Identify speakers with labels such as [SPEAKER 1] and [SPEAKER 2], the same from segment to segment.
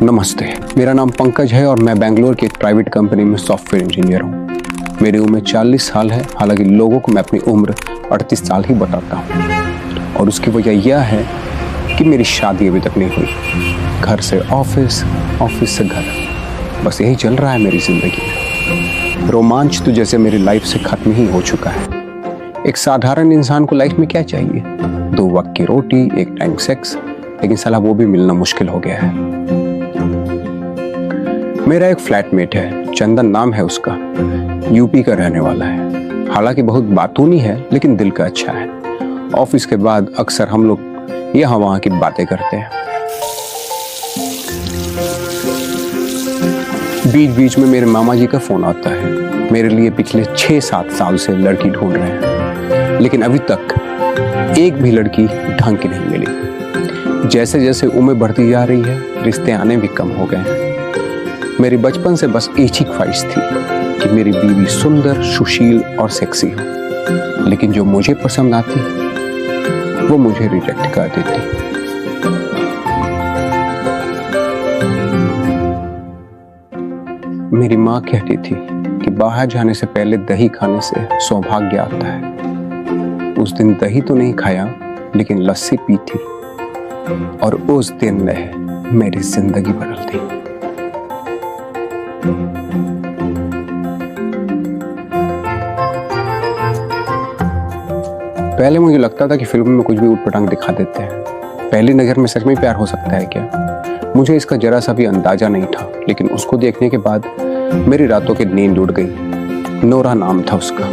[SPEAKER 1] नमस्ते, मेरा नाम पंकज है और मैं बेंगलोर की एक प्राइवेट कंपनी में सॉफ्टवेयर इंजीनियर हूँ। मेरी उम्र 40 साल है, हालांकि लोगों को मैं अपनी उम्र 38 साल ही बताता हूँ। और उसकी वजह यह है कि मेरी शादी अभी तक नहीं हुई। घर से ऑफिस, ऑफिस से घर, बस यही चल रहा है मेरी जिंदगी में। रोमांच तो जैसे मेरी लाइफ से खत्म ही हो चुका है। एक साधारण इंसान को लाइफ में क्या चाहिए? 2 वक्त की रोटी, 1 टाइम सेक्स, लेकिन साला वो भी मिलना मुश्किल हो गया है। मेरा एक फ्लैटमेट है, चंदन नाम है उसका, यूपी का रहने वाला है। हालांकि बहुत बातूनी है, लेकिन दिल का अच्छा है। ऑफिस के बाद अक्सर हम लोग यहाँ वहाँ की बातें करते हैं। बीच बीच में मेरे मामा जी का फोन आता है। मेरे लिए पिछले 6-7 साल से लड़की ढूंढ रहे हैं, लेकिन अभी तक एक भी लड़की ढंग की नहीं मिली। जैसे जैसे उम्र बढ़ती जा रही है, रिश्ते आने भी कम हो गए हैं। मेरी बचपन से बस एक ही ख्वाहिश थी कि मेरी बीवी सुंदर, सुशील और सेक्सी हो, लेकिन जो मुझे पसंद आती वो मुझे रिजेक्ट कर देती। मेरी माँ कहती थी कि बाहर जाने से पहले दही खाने से सौभाग्य आता है। उस दिन दही तो नहीं खाया, लेकिन लस्सी पी थी, और उस दिन ने मेरी जिंदगी बदल दी। पहले मुझे लगता था कि फिल्म में कुछ भी उटपटांग दिखा देते हैं। पहली नजर में सच में प्यार हो सकता है क्या? मुझे इसका जरा सा भी अंदाजा नहीं था, लेकिन उसको देखने के बाद मेरी रातों की नींद उड़ गई। नोरा नाम था उसका।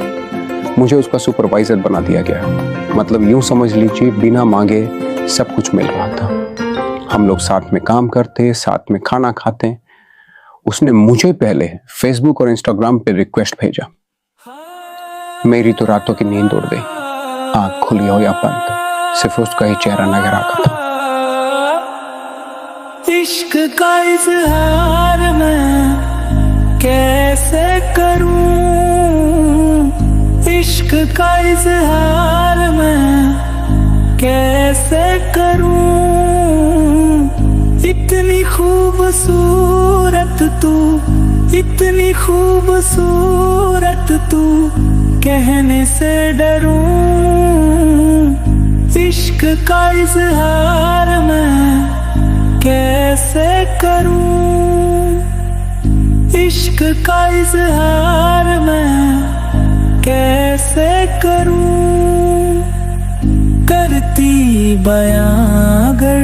[SPEAKER 1] मुझे उसका सुपरवाइजर बना दिया गया। मतलब यूं समझ लीजिए, बिना मांगे सब कुछ मिल रहा था। हम लोग साथ में काम करते, साथ में खाना खाते। उसने मुझे पहले फेसबुक और इंस्टाग्राम पे रिक्वेस्ट भेजा। मेरी तो रातों की नींद उड़ गई। आंख खुली हो या बंद, सिर्फ उसका ही चेहरा नजर आता था।
[SPEAKER 2] इश्क का इज़हार मैं कैसे करूं, इश्क का इज़हार मैं कैसे करूं। इतनी खूबसूरत तू, इतनी खूबसूरत तू, कहने से डरूं। इश्क का इज़हार मैं कैसे करूं, इश्क का इज़हार मैं कैसे करूं। करती बयां अगर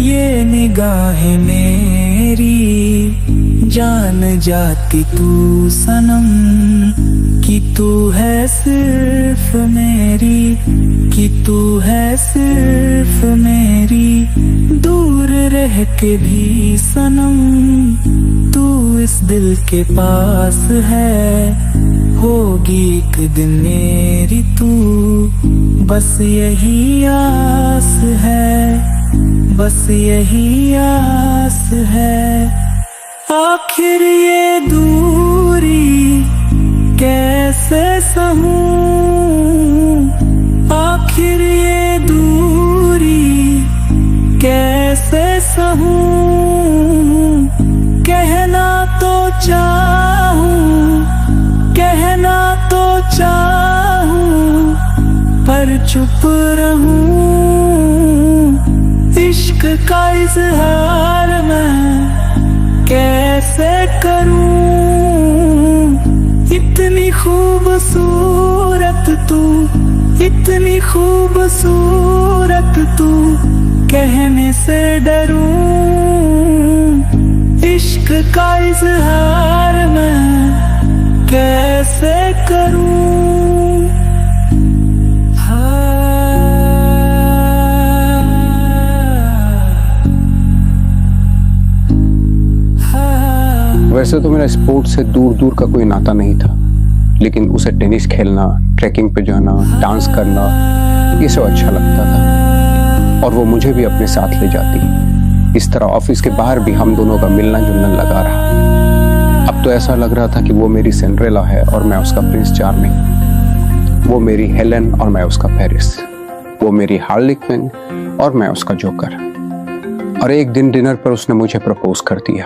[SPEAKER 2] ये निगाहें मेरी, जान जाती तू सनम कि तू है सिर्फ मेरी, कि तू है सिर्फ मेरी। दूर रह के भी सनम तू इस दिल के पास है। होगी एक दिन मेरी तू, बस यही आस है, बस यही आस है। आखिर ये दूरी कैसे सहूं, आखिर ये दूरी कैसे सहूं। कहना तो चाहूं, कहना तो चाहूं, पर चुप रहूं। इश्क का इज़हार मैं कैसे करूं। इतनी खूबसूरत तू, इतनी खूबसूरत तू, कहने से डरूं। इश्क का इज़हार मैं कैसे करूं।
[SPEAKER 1] वैसे तो मेरा स्पोर्ट्स से दूर दूर का कोई नाता नहीं था, लेकिन उसे टेनिस खेलना, ट्रैकिंग पे जाना, डांस करना, ये सब अच्छा लगता था, और वो मुझे भी अपने साथ ले जाती। इस तरह ऑफिस के बाहर भी हम दोनों का मिलना जुलना लगा रहा। अब तो ऐसा लग रहा था कि वो मेरी सिंड्रेला है और मैं उसका प्रिंस चार्मिंग। वो मेरी हेलेन और मैं उसका पेरिस। वो मेरी हार्ली क्विन और मैं उसका जोकर। और एक दिन डिनर पर उसने मुझे प्रपोज कर दिया।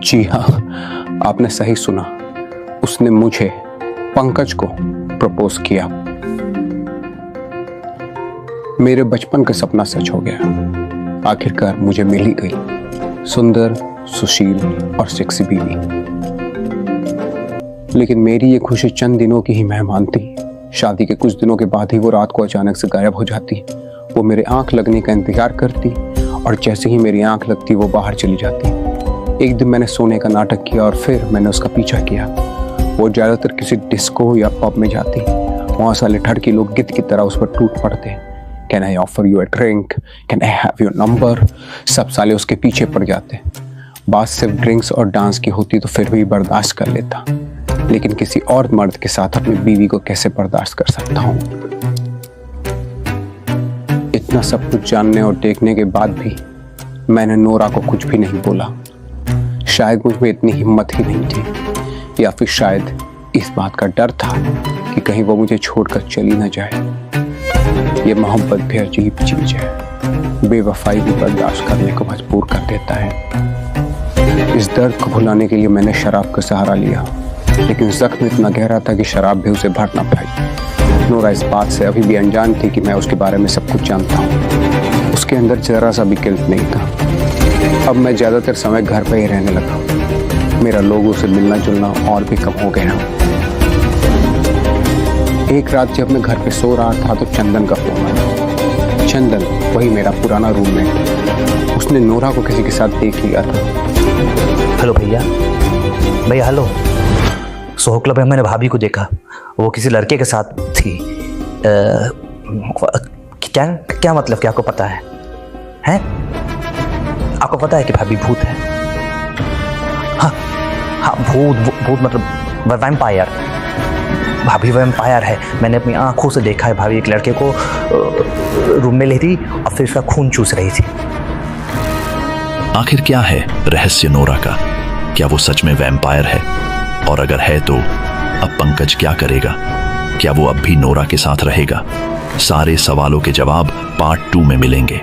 [SPEAKER 1] जी हाँ, आपने सही सुना, उसने मुझे, पंकज को प्रपोज किया। मेरे बचपन का सपना सच हो गया। आखिरकार मुझे मिल ही गई सुंदर, सुशील और सेक्सी बीवी। लेकिन मेरी ये खुशी चंद दिनों की ही मेहमान थी। शादी के कुछ दिनों के बाद ही वो रात को अचानक से गायब हो जाती। वो मेरे आंख लगने का इंतजार करती और जैसे ही मेरी आंख लगती वो बाहर चली जाती। एक दिन मैंने सोने का नाटक किया और फिर मैंने उसका पीछा किया। वो ज्यादातर किसी डिस्को या पब में जाती। वहाँ साले ठड़की लोग गिद्ध की तरह उस पर टूट पड़ते। Can I offer you a drink, can I have your number, सब साले उसके पीछे पड़ जाते। बात सिर्फ ड्रिंक्स और डांस की होती तो फिर भी बर्दाश्त कर लेता, लेकिन किसी और मर्द के साथ अपनी बीवी को कैसे बर्दाश्त कर सकता हूँ। इतना सब कुछ जानने और देखने के बाद भी मैंने नोरा को कुछ भी नहीं बोला। शायद मुझ में इतनी हिम्मत ही नहीं थी, या फिर शायद इस बात का डर था कि कहीं वो मुझे छोड़कर चली न जाए। ये मोहब्बत भी अजीब चीज है, बेवफाई भी बर्दाश्त करने को मजबूर कर देता है। इस दर्द को भुलाने के लिए मैंने शराब का सहारा लिया, लेकिन जख्म इतना गहरा था कि शराब भी उसे भर ना पाई। नोरा इस बात से अभी भी अनजान थी कि मैं उसके बारे में सब कुछ जानता हूँ। उसके अंदर जरा सा भी गिल्ट नहीं था। अब मैं ज्यादातर समय घर पर ही रहने लगा। मेरा लोगों से मिलना जुलना और भी कम हो गया। एक रात जब मैं घर पे सो रहा था तो चंदन का फोन आया। चंदन, वही मेरा पुराना रूममेट। उसने नोरा को किसी के साथ देख लिया था।
[SPEAKER 3] हेलो भैया, हेलो। सोहो क्लब में मैंने भाभी को देखा, वो किसी लड़के के साथ थी। क्या मतलब, क्या आपको पता है? हैं? आपको पता है कि भाभी भूत है? हाँ, भूत मतलब वैम्पायर। भाभी वैम्पायर है। मैंने अपनी आंखों से देखा है, भाभी एक लड़के को रूम में ले थी और फिर उसका खून चूस रही थी।
[SPEAKER 4] आखिर क्या है रहस्य नोरा का? क्या वो सच में वैम्पायर है? और अगर है तो अब पंकज क्या करेगा? क्या वो अब भी नोरा के साथ रहेगा? सारे सवालों के जवाब पार्ट 2 में मिलेंगे।